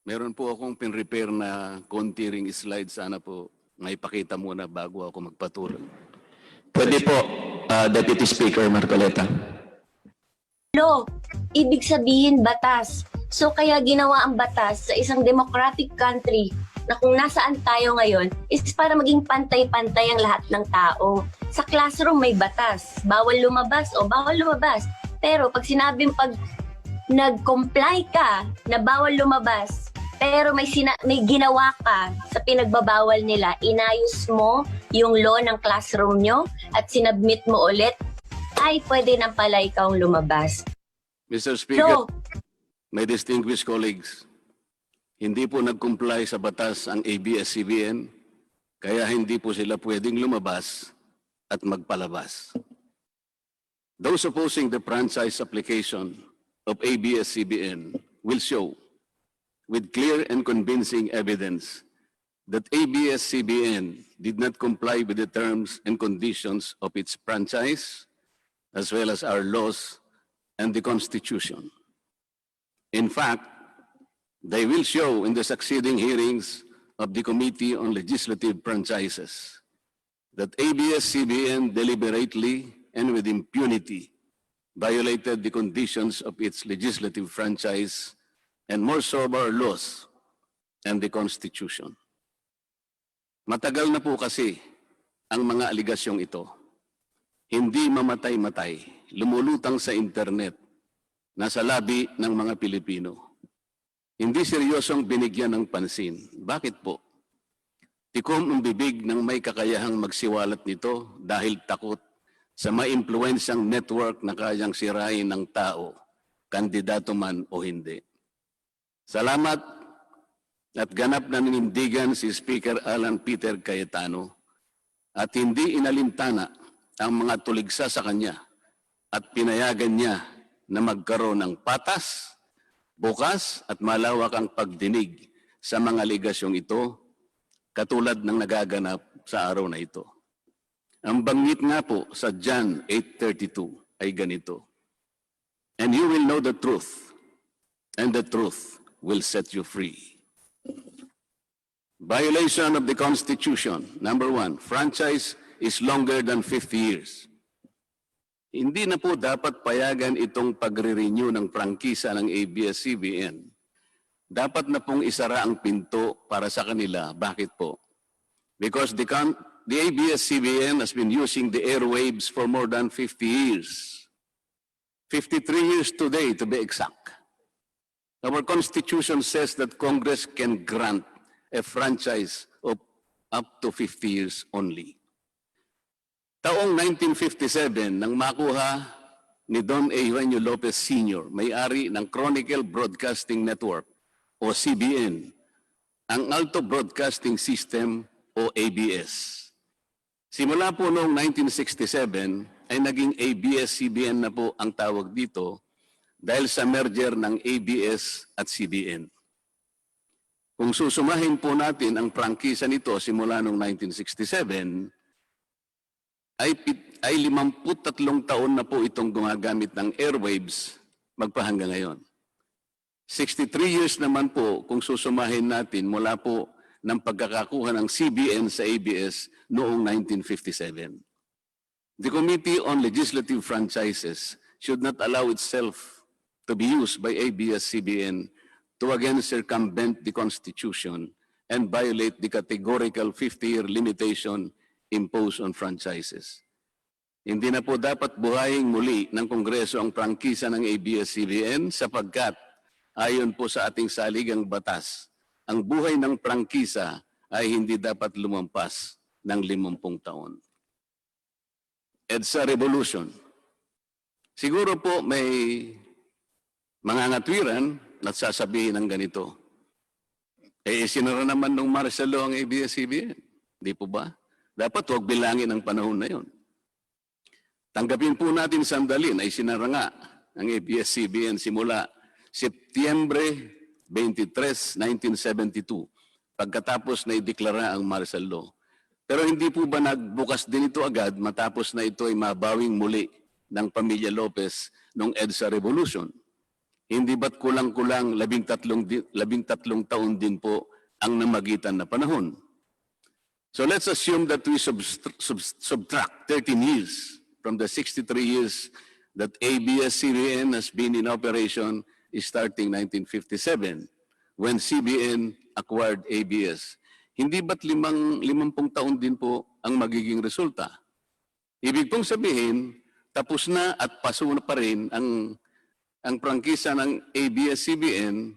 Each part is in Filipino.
Meron po akong pin-repair na konti slide. Sana po may pakita muna bago ako magpatuloy. Pwede po, Deputy Speaker Marcoleta. Law, ibig sabihin batas. So kaya ginawa ang batas sa isang democratic country na kung nasaan tayo ngayon is para maging pantay-pantay ang lahat ng tao. Sa classroom may batas, bawal lumabas o bawal lumabas. Pero pag sinabing pag nag-comply ka na bawal lumabas, pero may ginawa ka sa pinagbabawal nila, inayos mo yung law ng classroom nyo at sinubmit mo ulit, ay pwede nang pala ikaw lumabas. Mr. Speaker, No. my distinguished colleagues, hindi po nag-comply sa batas ang ABS-CBN, kaya hindi po sila pwedeng lumabas at magpalabas. Those opposing the franchise application of ABS-CBN will show with clear and convincing evidence that ABS-CBN did not comply with the terms and conditions of its franchise, as well as our laws and the Constitution. In fact, they will show in the succeeding hearings of the Committee on Legislative Franchises that ABS-CBN deliberately and with impunity violated the conditions of its legislative franchise and more so our laws and the Constitution. Matagal na po kasi ang mga aligasyong ito. Hindi mamatay-matay, lumulutang sa internet, nasa labi ng mga Pilipino. Hindi seryosong binigyan ng pansin. Bakit po? Tikom ang bibig ng may kakayahang magsiwalat nito dahil takot sa maimpluwensyang network na kayang sirain ng tao, kandidato man o hindi. Salamat at ganap na ninindigan si Speaker Alan Peter Cayetano at hindi inalintana ang mga tuligsa sa kanya at pinayagan niya na magkaroon ng patas, bukas at malawak ang pagdinig sa mga aligasyong ito katulad ng nagaganap sa araw na ito. Ang banggit nga po sa John 8:32 ay ganito, "And you will know the truth, and the truth will set you free." Violation of the Constitution. Number 1, franchise is longer than 50 years. Hindi na po dapat payagan itong pagre-renew ng prangkisa ng ABS-CBN. Dapat na pong isara ang pinto para sa kanila. Bakit po? Because the ABS-CBN has been using the airwaves for more than 50 years. 53 years today, to be exact. Our Constitution says that Congress can grant a franchise of up to 50 years only. Taong 1957, nang makuha ni Don Eugenio Lopez Sr., may-ari ng Chronicle Broadcasting Network o CBN, ang Alto Broadcasting System o ABS. Simula po noong 1967 ay naging ABS-CBN na po ang tawag dito dahil sa merger ng ABS at CBN. Kung susumahin po natin ang prangkisa nito simula noong 1967, ay 53 taon na po itong gumagamit ng airwaves magpahanggang ngayon. 63 years naman po kung susumahin natin mula po ng pagkakakuha ng CBN sa ABS noong 1957. The Committee on Legislative Franchises should not allow itself to be used by ABS-CBN to again circumvent the Constitution and violate the categorical 50-year limitation imposed on franchises. Hindi na po dapat buhayin muli ng Kongreso ang prangkisa ng ABS-CBN sapagkat ayon po sa ating saligang batas, ang buhay ng prangkisa ay hindi dapat lumampas ng 50 taon. EDSA Revolution. Siguro po may mga ngatwiran at sasabihin ng ganito. Sinara naman ng martial law ang ABS-CBN. Di po ba? Dapat huwag bilangin ang panahon na yon. Tanggapin po natin sandali na isinara nga ang ABS-CBN simula Setyembre 23, 1972, pagkatapos na ideklara ang martial law. Pero hindi po ba nagbukas din ito agad matapos na ito ay mabawing muli ng pamilya Lopez noong EDSA Revolution? Hindi ba't kulang-kulang 13 taon din po ang namagitan na panahon? So let's assume that we subtract 13 years from the 63 years that ABS-CBN has been in operation starting 1957 when CBN acquired ABS. Hindi ba't 50 taon din po ang magiging resulta? Ibig pong sabihin, tapos na at paso na pa rin ang prangkisa ng ABS-CBN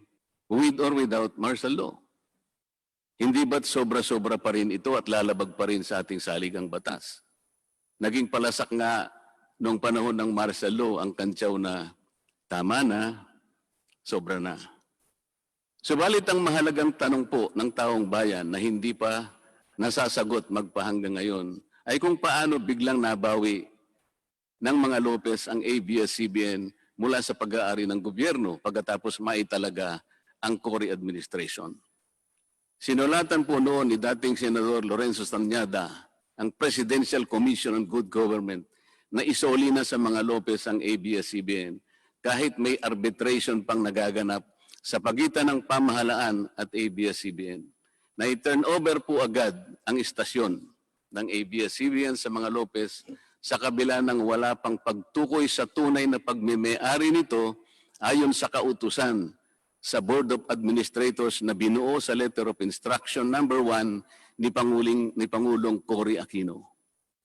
with or without martial law. Hindi ba't sobra-sobra pa rin ito at lalabag pa rin sa ating saligang batas? Naging palasak nga noong panahon ng martial law ang kantsaw na tama na, sobra na. Subalit ang mahalagang tanong po ng taong bayan na hindi pa nasasagot magpahanggang ngayon ay kung paano biglang nabawi ng mga Lopez ang ABS-CBN mula sa pag-aari ng gobyerno pagkatapos maitalaga ang Cory administration. Sinulatan po noon ni dating Senador Lorenzo Tanyada ang Presidential Commission on Good Government na isoli na sa mga Lopez ang ABS-CBN kahit may arbitration pang nagaganap sa pagitan ng pamahalaan at ABS-CBN. Na i-turn over po agad ang istasyon ng ABS-CBN sa mga Lopez sa kabila ng wala pang pagtukoy sa tunay na pagmimay-ari nito ayon sa kautusan sa Board of Administrators na binuo sa Letter of Instruction number 1 ni Pangulong Cory Aquino.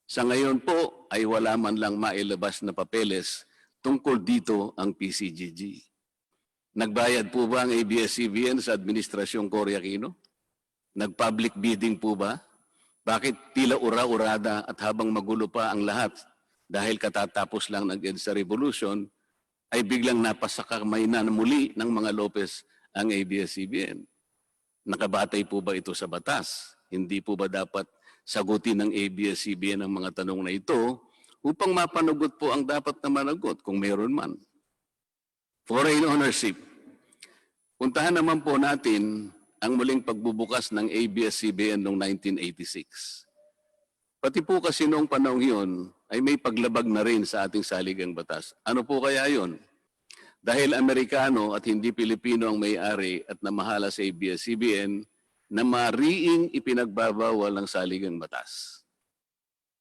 Sa ngayon po ay wala man lang mailabas na papeles tungkol dito ang PCGG. Nagbayad po ba ang ABS-CBN sa Administrasyong Cory Aquino? Nag-public bidding po ba? Bakit tila ura-urada at habang magulo pa ang lahat dahil katatapos lang ng EDSA Revolution, ay biglang napasakamay na muli ng mga Lopez ang ABS-CBN. Nakabatay po ba ito sa batas? Hindi po ba dapat sagutin ng ABS-CBN ang mga tanong na ito upang mapanagot po ang dapat na managot kung meron man? Foreign ownership. Puntahan naman po natin ang muling pagbubukas ng ABS-CBN noong 1986. Pati po kasi noong panahon yun ay may paglabag na rin sa ating saligang batas. Ano po kaya yun? Dahil Amerikano at hindi Pilipino ang may-ari at namahala sa ABS-CBN na mariing ipinagbabawal ng saligang batas.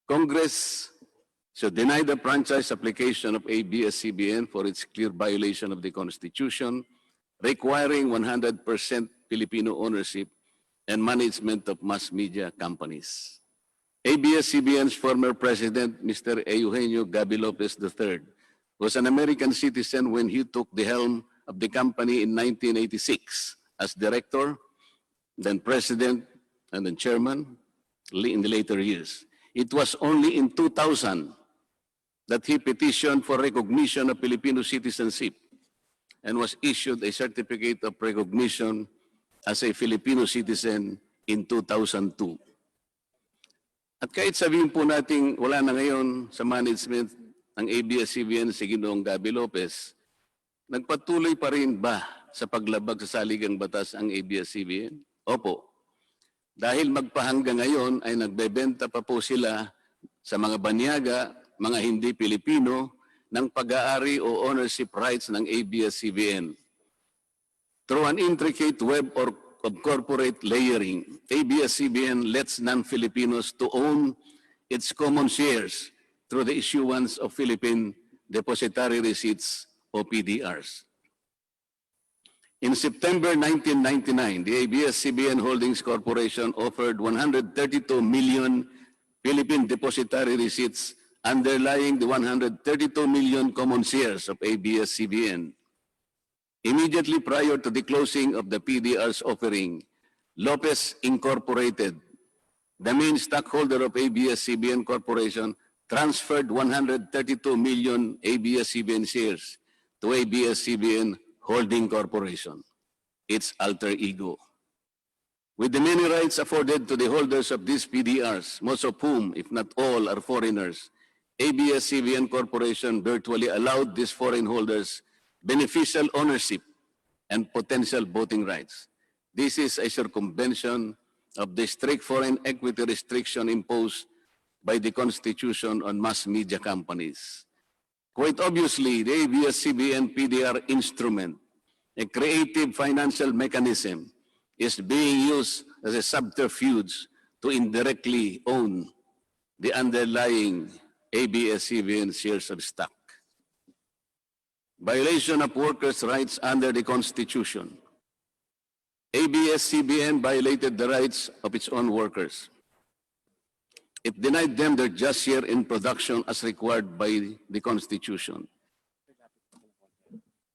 Congress should deny the franchise application of ABS-CBN for its clear violation of the Constitution, requiring 100% Filipino ownership and management of mass media companies. ABS-CBN's former president, Mr. Eugenio Gaby Lopez III, was an American citizen when he took the helm of the company in 1986 as director, then president, and then chairman in the later years. It was only in 2000 that he petitioned for recognition of Filipino citizenship and was issued a certificate of recognition as a Filipino citizen in 2002. At kahit sabihin po natin wala na ngayon sa management ng ABS-CBN si Ginoong Gaby Lopez, nagpatuloy pa rin ba sa paglabag sa saligang batas ang ABS-CBN? Opo. Dahil magpahanggang ngayon ay nagbebenta pa po sila sa mga banyaga, mga hindi Pilipino, ng pag-aari o ownership rights ng ABS-CBN. Through an intricate web of corporate layering, ABS-CBN lets non-Filipinos to own its common shares through the issuance of Philippine Depositary Receipts o PDRs. In September 1999, the ABS-CBN Holdings Corporation offered 132 million Philippine Depositary Receipts underlying the 132 million common shares of ABS-CBN. Immediately prior to the closing of the PDR's offering, Lopez Incorporated, the main stockholder of ABS-CBN Corporation, transferred 132 million ABS-CBN shares to ABS-CBN Holding Corporation, its alter ego. With the many rights afforded to the holders of these PDRs, most of whom, if not all, are foreigners, ABS-CBN Corporation virtually allowed these foreign holders beneficial ownership and potential voting rights. This is a circumvention of the strict foreign equity restriction imposed by the Constitution on mass media companies. Quite obviously, the ABS-CBN PDR instrument A creative financial mechanism is being used as a subterfuge to indirectly own the underlying ABS-CBN shares of stock. Violation of workers' rights under the Constitution. ABS-CBN violated the rights of its own workers. It denied them their just share in production as required by the Constitution.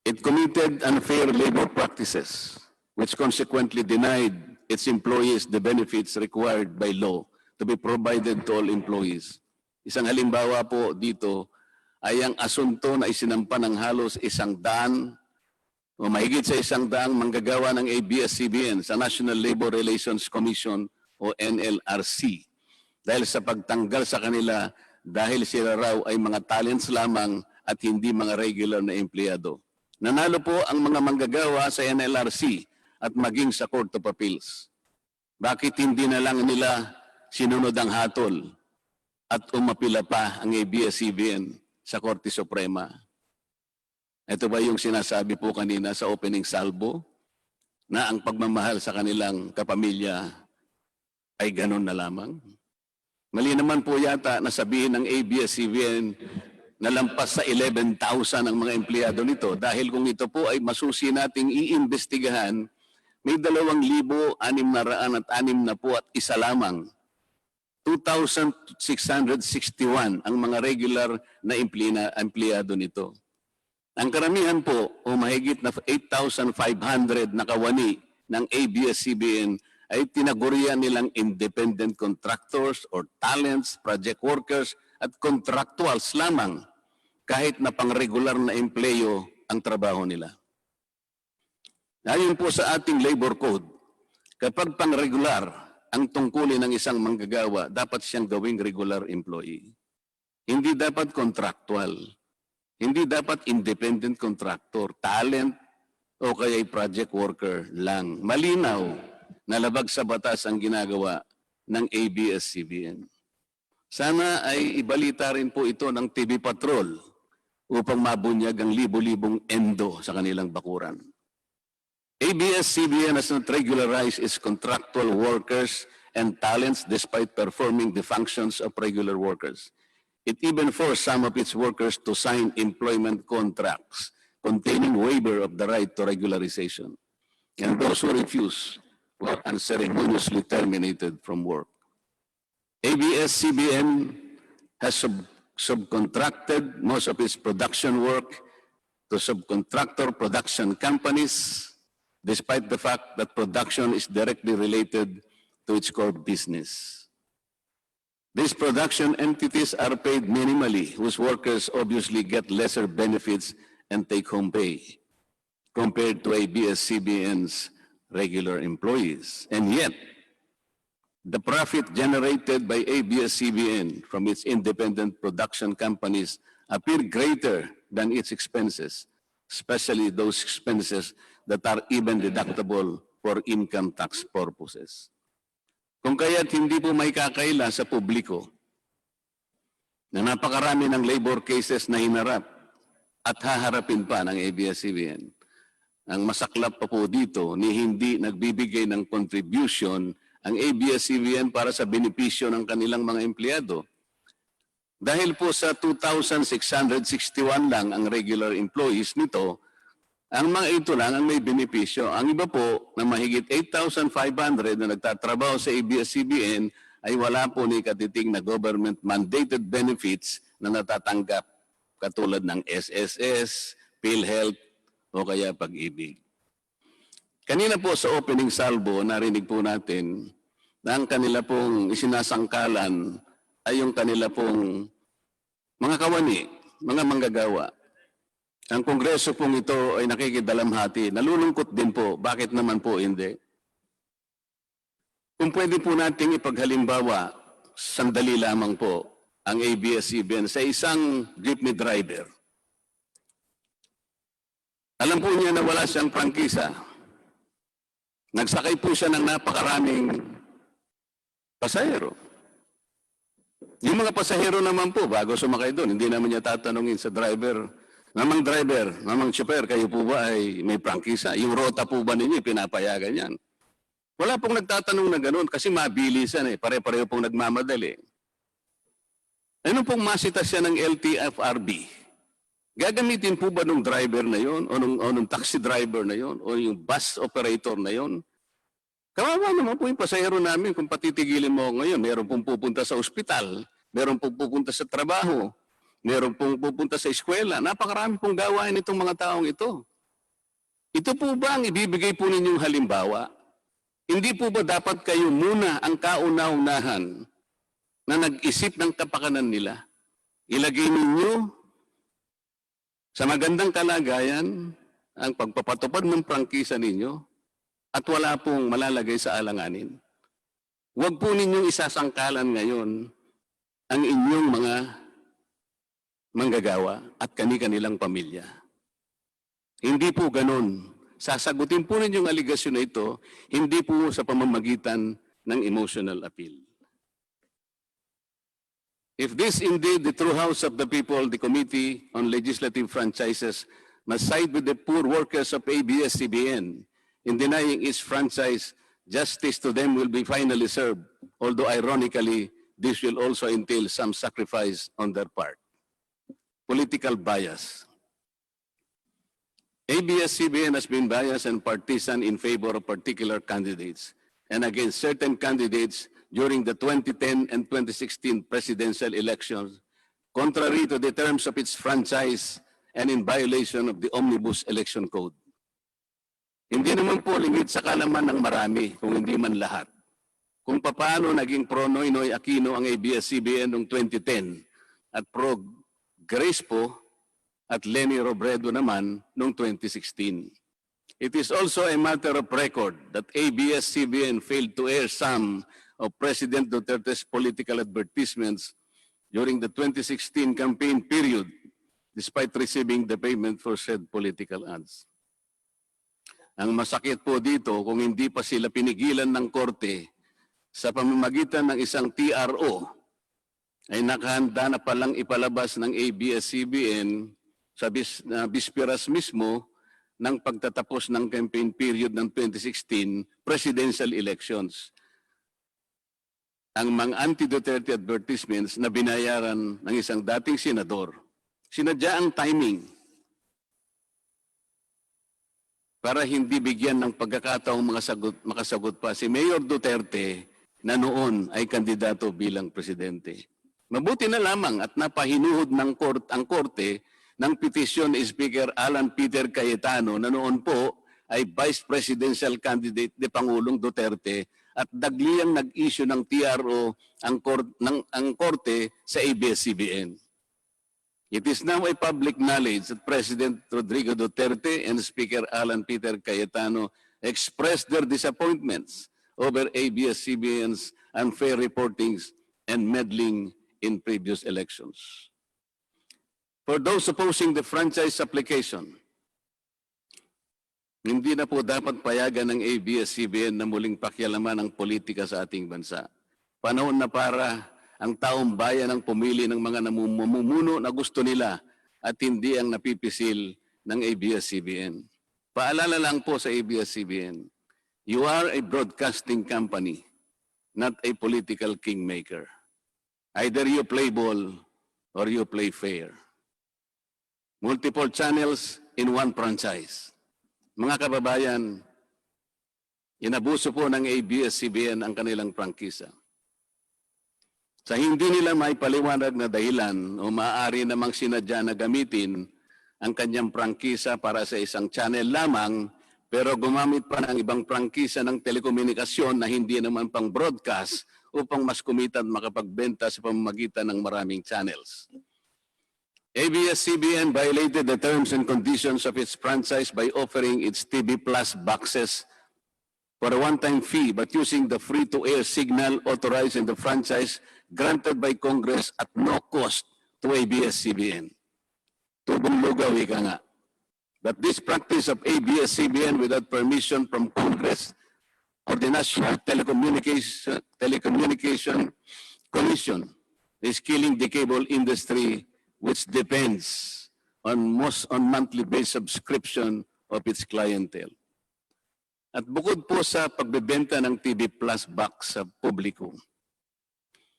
It committed unfair labor practices, which consequently denied its employees the benefits required by law to be provided to all employees. Isang halimbawa po dito ay ang asunto na isinampa ng halos 100 o mahigit sa 100 manggagawa ng ABS-CBN sa National Labor Relations Commission o NLRC dahil sa pagtanggal sa kanila dahil sila raw ay mga talents lamang at hindi mga regular na empleyado. Nanalo po ang mga manggagawa sa NLRC at maging sa Court of Appeals. Bakit hindi na lang nila sinunod ang hatol at umapila pa ang ABS-CBN sa Korte Suprema? Ito ba yung sinasabi po kanina sa opening salvo na ang pagmamahal sa kanilang kapamilya ay ganun na lamang? Mali naman po yata na sabihin ng ABS-CBN na lampas sa 11,000 ang mga empleyado nito dahil kung ito po ay masusi nating iimbestigahan, may 2,661 na po at isa lamang. 2,661 ang mga regular na empleyado nito. Ang karamihan po o mahigit na 8,500 na kawani ng ABS-CBN ay tinagurian nilang independent contractors or talents, project workers at contractuals lamang kahit na pang-regular na empleyo ang trabaho nila. Ayon po sa ating labor code, kapag pang-regular ang tungkulin ng isang manggagawa, dapat siyang gawing regular employee. Hindi dapat contractual. Hindi dapat independent contractor, talent, o kaya'y project worker lang. Malinaw na labag sa batas ang ginagawa ng ABS-CBN. Sana ay ibalita rin po ito ng TV Patrol upang mabunyag ang libo-libong endo sa kanilang bakuran. ABS-CBN has not regularized its contractual workers and talents despite performing the functions of regular workers. It even forced some of its workers to sign employment contracts containing waiver of the right to regularization. And those who refuse were unceremoniously terminated from work. ABS-CBN has subcontracted most of its production work to subcontractor production companies, despite the fact that production is directly related to its core business. These production entities are paid minimally, whose workers obviously get lesser benefits and take-home pay compared to ABS-CBN's regular employees. And yet, the profit generated by ABS-CBN from its independent production companies appear greater than its expenses, especially those expenses that are even deductible for income tax purposes. Kung kaya't hindi po may kakaila sa publiko na napakarami ng labor cases na hinarap at haharapin pa ng ABS-CBN. Ang masaklap pa po dito ni hindi nagbibigay ng contribution ang ABS-CBN para sa benepisyo ng kanilang mga empleyado. Dahil po sa 2,661 lang ang regular employees nito, ang mga ito lang ang may benepisyo. Ang iba po na mahigit 8,500 na nagtatrabaho sa ABS-CBN ay wala po ni katiting na government-mandated benefits na natatanggap katulad ng SSS, PhilHealth o kaya Pag-ibig. Kanina po sa opening salvo, narinig po natin na ang kanila pong isinasangkalan ay yung kanila pong mga kawani, mga manggagawa. Ang kongreso pong ito ay nakikidalamhati. Nalulungkot din po. Bakit naman po hindi? Kung pwede po nating ipaghalimbawa, sandali lamang po, ang ABS-CBN sa isang jeepney driver. Alam po niya na wala siyang prangkisa. Nagsakay po siya ng napakaraming pasahero. Yung mga pasahero naman po, bago sumakay doon, hindi naman niya tatanungin sa driver, Mamang driver, mamang chauffeur, kayo po ba ay may prangkisa? Yung rota po ba ninyo, pinapayagan yan? Wala pong nagtatanong na gano'n kasi mabilisan eh. Pare-pareho pong nagmamadali. Ano pong masita siya ng LTFRB? Gagamitin po ba nung driver na yon o nung taxi driver na yon o yung bus operator na yon? Kawawa naman po yung pasahero namin kung patitigilin mo ngayon. Meron pong pupunta sa ospital, meron pong pupunta sa trabaho, meron pong pupunta sa eskwela. Napakarami pong gawain itong mga taong ito. Ito po ba ang ibibigay po ninyong halimbawa? Hindi po ba dapat kayo muna ang kauna-unahan na nag-isip ng kapakanan nila? Ilagay ninyo sa magandang kalagayan ang pagpapatupad ng prangkisa ninyo at wala pong malalagay sa alanganin. Huwag po ninyong isasangkalan ngayon ang inyong mga manggagawa at kani-kanilang pamilya. Hindi po ganon. Sasagutin po ninyong aligasyon na ito, hindi po sa pamamagitan ng emotional appeal. If this indeed the true house of the people, the Committee on Legislative Franchises must side with the poor workers of ABS-CBN in denying its franchise, justice to them will be finally served, although ironically, this will also entail some sacrifice on their part. Political bias. ABS-CBN has been biased and partisan in favor of particular candidates and against certain candidates during the 2010 and 2016 presidential elections, contrary to the terms of its franchise and in violation of the Omnibus Election Code. Hindi naman po lingid sa kalaman ng marami, kung hindi man lahat, kung paano naging pro-Noynoy Aquino ang ABS-CBN noong 2010 at pro-Grace po at Lenny Robredo naman noong 2016. It is also a matter of record that ABS-CBN failed to air some of President Duterte's political advertisements during the 2016 campaign period, despite receiving the payment for said political ads. Ang masakit po dito, kung hindi pa sila pinigilan ng korte sa pamamagitan ng isang TRO, ay nakahanda na palang ipalabas ng ABS-CBN sa bisperas mismo ng pagtatapos ng campaign period ng 2016 presidential elections. Ang mga anti-Duterte advertisements na binayaran ng isang dating senador, sinadya ang timing para hindi bigyan ng pagkakataong makasagot pa si Mayor Duterte na noon ay kandidato bilang presidente. Mabuti na lamang at napahinuhod ng ang korte ng petisyon ni Speaker Alan Peter Cayetano na noon po ay Vice Presidential Candidate ni Pangulong Duterte at dagliang nag-issue ng TRO ang korte sa ABS-CBN. It is now a public knowledge that President Rodrigo Duterte and Speaker Alan Peter Cayetano expressed their disappointments over ABS-CBN's unfair reportings and meddling in previous elections. For those opposing the franchise application, hindi na po dapat payagan ng ABS-CBN na muling pakialaman ang politika sa ating bansa. Panahon na para ang taong bayan ang pumili ng mga namumuno na gusto nila at hindi ang napipisil ng ABS-CBN. Paalala lang po sa ABS-CBN, you are a broadcasting company, not a political kingmaker. Either you play ball or you play fair. Multiple channels in one franchise. Mga kababayan, inabuso po ng ABS-CBN ang kanilang prangkisa. Sa hindi nila may paliwanag na dahilan o maaari namang sinadya na gamitin ang kanyang prangkisa para sa isang channel lamang, pero gumamit pa ng ibang prangkisa ng telekomunikasyon na hindi naman pang broadcast upang mas kumita at makapagbenta sa pamamagitan ng maraming channels. ABS-CBN violated the terms and conditions of its franchise by offering its TV Plus boxes for a one-time fee but using the free-to-air signal authorized in the franchise granted by Congress at no cost to ABS-CBN. Tubong lugaw, ika nga. But this practice of ABS-CBN without permission from Congress or the National Telecommunication Commission is killing the cable industry, which depends on monthly based subscription of its clientele. At bukod po sa pagbebenta ng TV Plus box sa publiko,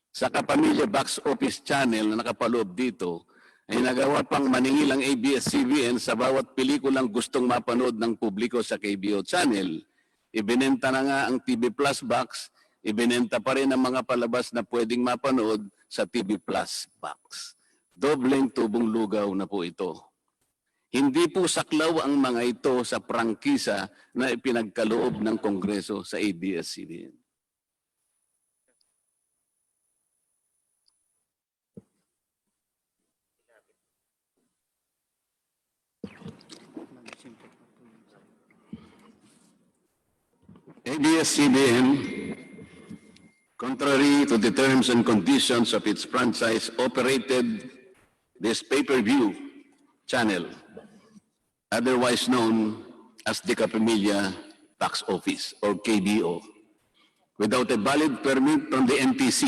sa Kapamilya Box Office Channel na nakapaloob dito, ay nagawa pang maningil ang ABS-CBN sa bawat pelikulang gustong mapanood ng publiko sa KBO Channel. Ibinenta na nga ang TV Plus box, ibinenta pa rin ang mga palabas na pwedeng mapanood sa TV Plus box. Dobleng tubong lugaw na po ito. Hindi po saklaw ang mga ito sa prangkisa na ipinagkaloob ng Kongreso sa ABS-CBN. ABS-CBN, contrary to the terms and conditions of its franchise, operated this pay-per-view channel, otherwise known as the Kapamilya Box Office or KBO, without a valid permit from the NTC.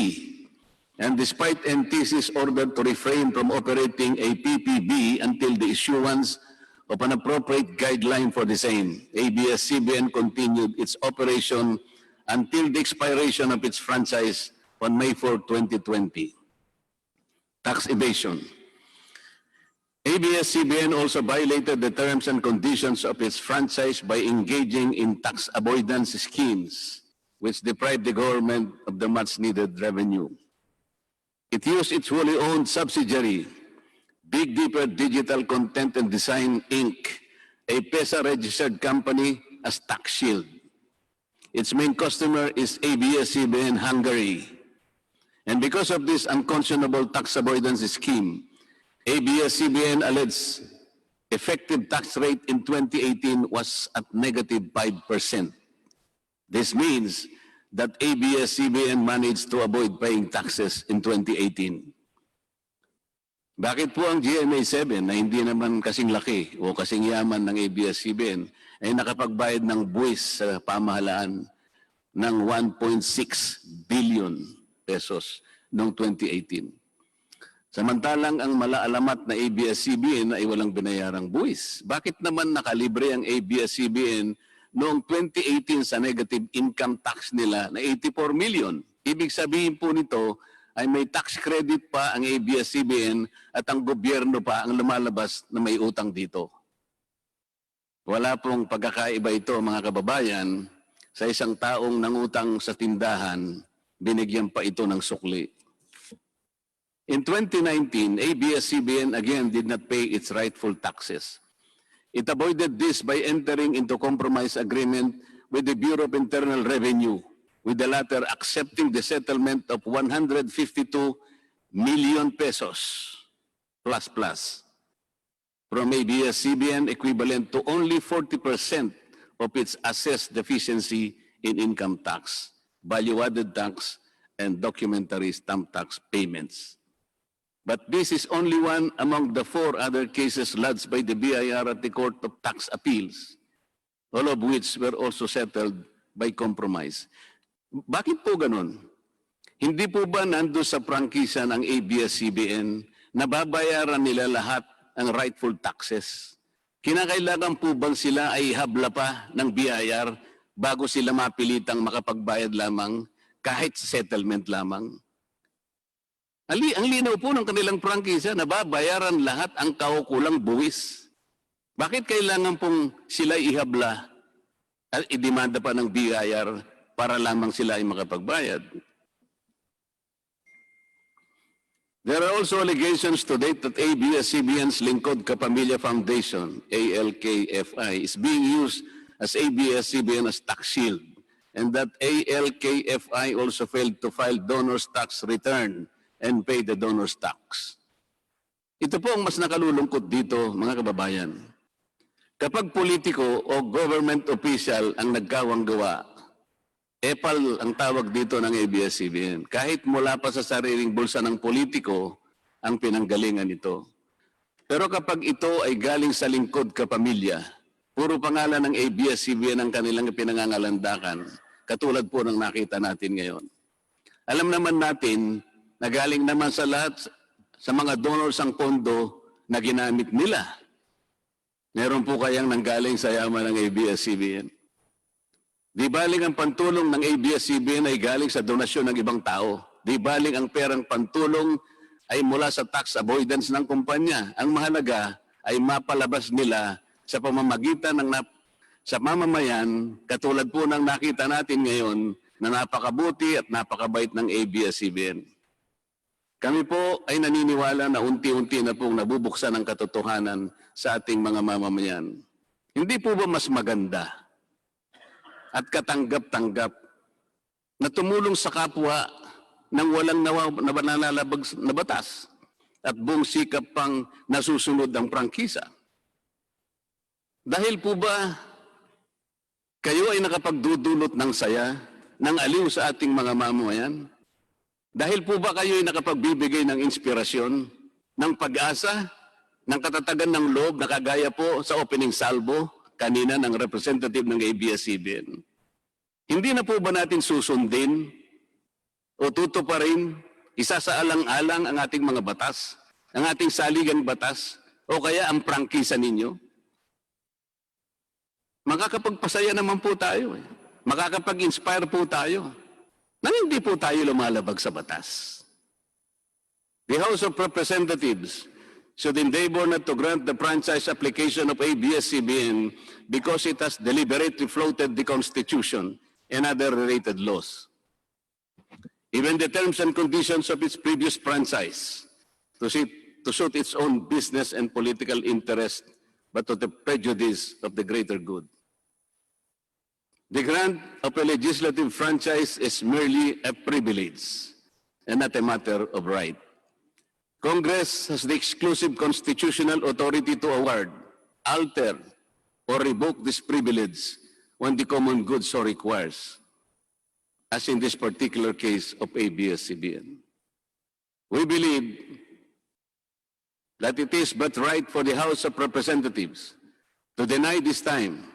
And despite NTC's order to refrain from operating a PPB until the issuance of an appropriate guideline for the same, ABS-CBN continued its operation until the expiration of its franchise on May 4, 2020. Tax evasion. ABS-CBN also violated the terms and conditions of its franchise by engaging in tax avoidance schemes, which deprived the government of the much-needed revenue. It used its wholly owned subsidiary, Big Dipper Digital Content and Design, Inc., a PESA-registered company, as tax shield. Its main customer is ABS-CBN Hungary. And because of this unconscionable tax avoidance scheme, ABS-CBN alleged effective tax rate in 2018 was at negative 5%. This means that ABS-CBN managed to avoid paying taxes in 2018. Bakit po ang GMA7 na hindi naman kasing laki o kasing yaman ng ABS-CBN ay nakapagbayad ng buwis sa pamahalaan ng 1.6 billion pesos noong 2018? Samantalang ang malaalamat na ABS-CBN ay walang binayarang buwis. Bakit naman nakalibre ang ABS-CBN noong 2018 sa negative income tax nila na 84 million? Ibig sabihin po nito ay may tax credit pa ang ABS-CBN at ang gobyerno pa ang lumalabas na may utang dito. Wala pong pagkakaiba ito, mga kababayan. Sa isang taong nangutang sa tindahan, binigyan pa ito ng sukli. In 2019, ABS-CBN again did not pay its rightful taxes. It avoided this by entering into compromise agreement with the Bureau of Internal Revenue, with the latter accepting the settlement of 152 million pesos plus from ABS-CBN, equivalent to only 40% of its assessed deficiency in income tax, value-added tax, and documentary stamp tax payments. But this is only one among the 4 other cases lodged by the BIR at the Court of Tax Appeals, all of which were also settled by compromise. Bakit po ganun? Hindi po ba nandun sa prangkisa ng ABS-CBN na babayaran nila lahat ang rightful taxes? Kinakailangan po bang sila ay habla pa ng BIR bago sila mapilitang makapagbayad lamang kahit settlement lamang? Ang linaw po ng kanilang prangkisa na babayaran lahat ang kaukulang buwis. Bakit kailangan pong sila ihabla at idemanda pa ng BIR para lamang sila ay makapagbayad? There are also allegations to date that ABS-CBN's Lingkod Kapamilya Foundation, ALKFI, is being used as ABS-CBN as tax shield, and that ALKFI also failed to file donor's tax return and pay the donor's tax. Ito po ang mas nakalulungkot dito, mga kababayan. Kapag politiko o government official ang nagkawang gawa, epal ang tawag dito ng ABS-CBN. Kahit mula pa sa sariling bulsa ng politiko ang pinanggalingan ito. Pero kapag ito ay galing sa lingkod kapamilya, puro pangalan ng ABS-CBN ang kanilang pinangangalandakan, katulad po ng nakita natin ngayon. Alam naman natin na galing naman sa lahat sa mga donors ang pondo na ginamit nila. Meron po kayang nanggaling sa yaman ng ABS-CBN. Di baling ang pantulong ng ABS-CBN ay galing sa donasyon ng ibang tao. Di baling ang perang pantulong ay mula sa tax avoidance ng kumpanya. Ang mahalaga ay mapalabas nila sa pamamagitan ng sa mamamayan, katulad po ng nakita natin ngayon na napakabuti at napakabait ng ABS-CBN. Kami po ay naniniwala na unti-unti na pong nabubuksan ang katotohanan sa ating mga mamamayan. Hindi po ba mas maganda at katanggap-tanggap na tumulong sa kapwa ng walang nalalabag na batas at buong sikap pang nasusunod ang prangkisa? Dahil po ba kayo ay nakapagdudulot ng saya, ng aliw sa ating mga mamamayan? Dahil po ba kayo ay nakapagbibigay ng inspirasyon, ng pag-asa, ng katatagan ng loob na kagaya po sa opening salvo kanina ng representative ng ABS-CBN? Hindi na po ba natin susundin o tutuparin, isasaalang-alang ang ating mga batas, ang ating saligang batas, o kaya ang prangkisa ninyo? Makakapagpasaya naman po tayo. Makakapag-inspire po tayo nang hindi po tayo lumalabag sa batas. The House of Representatives should endeavor not to grant the franchise application of ABS-CBN because it has deliberately floated the Constitution and other related laws. Even the terms and conditions of its previous franchise to suit its own business and political interest, but to the prejudice of the greater good. The grant of a legislative franchise is merely a privilege and not a matter of right. Congress has the exclusive constitutional authority to award, alter, or revoke this privilege when the common good so requires, as in this particular case of ABS-CBN. We believe that it is but right for the House of Representatives to deny this time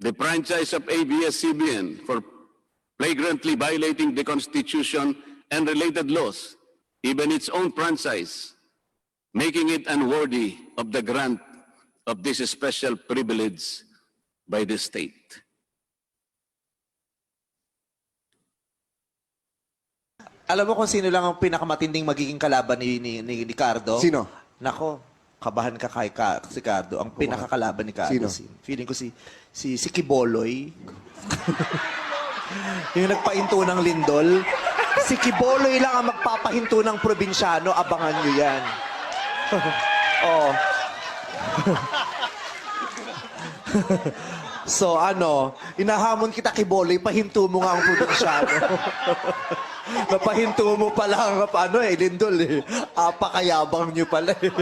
the franchise of ABS-CBN for flagrantly violating the Constitution and related laws, even its own franchise, making it unworthy of the grant of this special privilege by the state. Alam mo kung sino lang ang pinakamatinding magiging kalaban ni Cardo? Sino? Nako, kabahan ka kay si Cardo. Ang pinakakalaban ni Cardo. Sino? Feeling ko si Kiboloy. Yung nagpahinto ng lindol. Si Kiboloy lang ang magpapahinto ng probinsyano. Abangan nyo yan. Oh. So inahamon kita Kiboloy, pahinto mo nga ang probinsyano. Napahinto mo pala ang lindol eh. Apakayabang nyo pala eh.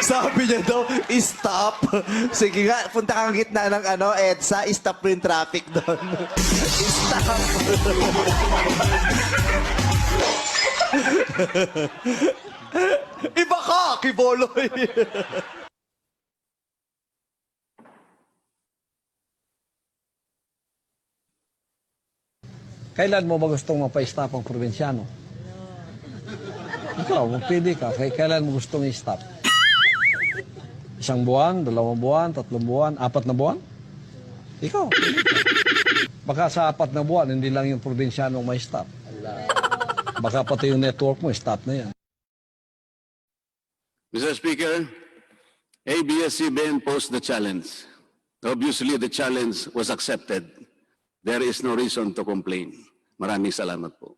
Sabi niya daw, stop. Sige nga, punta kang gitna ng EDSA, stop mo yung traffic doon. Stop. Iba ka, Kiboloy. Kailan mo ba gustong mapa-stop ang probinsyano? Ikaw, magpili ka. Kailan mo gustong i-stop? 1 buwan, 2 buwan, 3 buwan, 4 na buwan? Ikaw. Baka sa 4 na buwan, hindi lang yung probinsyano may stop. Baka pati yung network mo, stop na yan. Mr. Speaker, ABS-CBN posed the challenge. Obviously, the challenge was accepted. There is no reason to complain. Maraming salamat po.